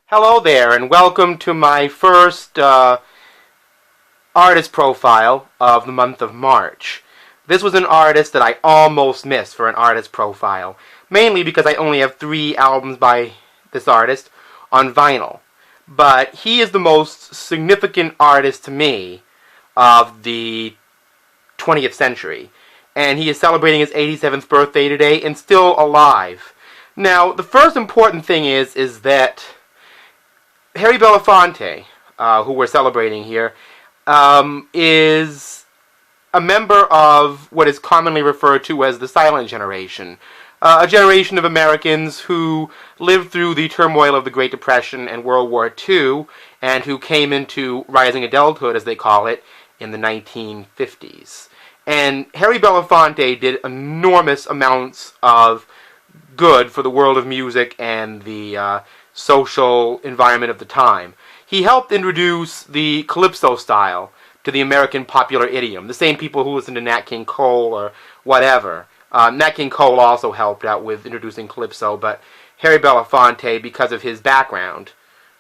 Hello there, and welcome to my first artist profile of the month of March. This was an artist that I almost missed for an artist profile, mainly because I only have 3 albums by this artist on vinyl. But he is the most significant artist to me of the 20th century, and he is celebrating his 87th birthday today and still alive. Now, the first important thing is that Harry Belafonte, who we're celebrating here, is a member of what is commonly referred to as the silent generation. A generation of Americans who lived through the turmoil of the Great Depression and World War II, and who came into rising adulthood, as they call it, in the 1950s. And Harry Belafonte did enormous amounts of good for the world of music and the social environment of the time. He helped introduce the calypso style to the American popular idiom. The same people who listen to Nat King Cole or whatever. Nat King Cole also helped out with introducing calypso, but Harry Belafonte, because of his background,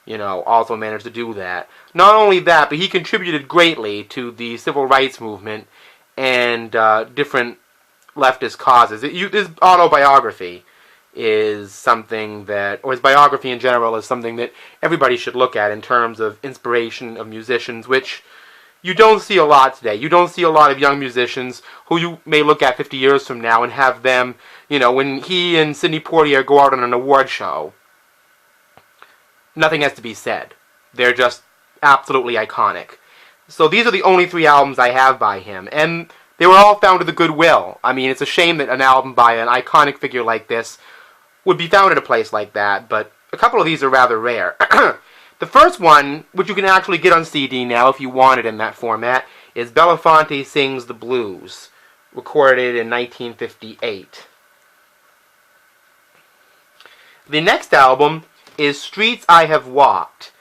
also managed to do that. Not only that, but he contributed greatly to the civil rights movement and different leftist causes. His autobiography is something that, or his biography in general, is something that everybody should look at in terms of inspiration of musicians, which you don't see a lot today. You don't see a lot of young musicians who you may look at 50 years from now and have them, when he and Sidney Poitier go out on an award show, nothing has to be said. They're just absolutely iconic. So these are the only 3 albums I have by him, and they were all found with a goodwill. I mean, it's a shame that an album by an iconic figure like this would be found at a place like that, but a couple of these are rather rare. The first one, which you can actually get on CD now if you want it in that format, is Belafonte Sings the Blues, recorded in 1958. The next album is Streets I Have Walked.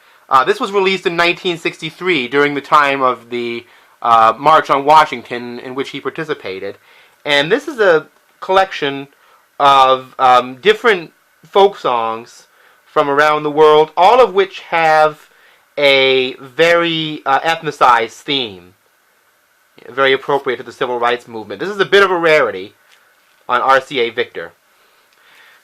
This was released in 1963 during the time of the March on Washington in which he participated. And this is a collection of different folk songs from around the world, all of which have a very ethnicized theme, very appropriate to the civil rights movement. This is a bit of a rarity on RCA Victor.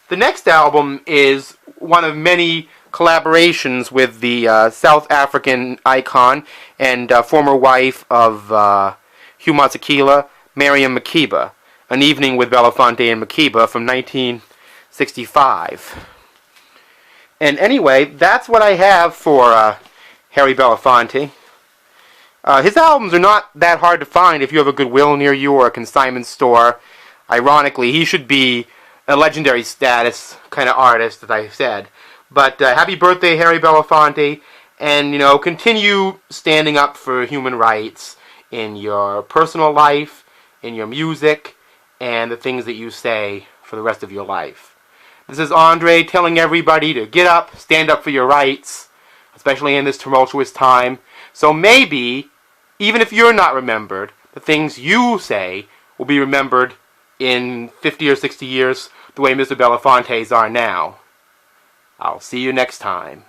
The next album is one of many collaborations with the South African icon and former wife of Hugh Masekela, Miriam Makeba. An Evening with Belafonte and Makeba from 1965. And anyway, that's what I have for Harry Belafonte. His albums are not that hard to find if you have a Goodwill near you or a consignment store. Ironically, he should be a legendary status kind of artist, as I said. But happy birthday, Harry Belafonte, and continue standing up for human rights in your personal life, in your music, and the things that you say for the rest of your life. This is Andre telling everybody to get up, stand up for your rights, especially in this tumultuous time. So maybe, even if you're not remembered, the things you say will be remembered in 50 or 60 years the way Mr. Belafonte's are now. I'll see you next time.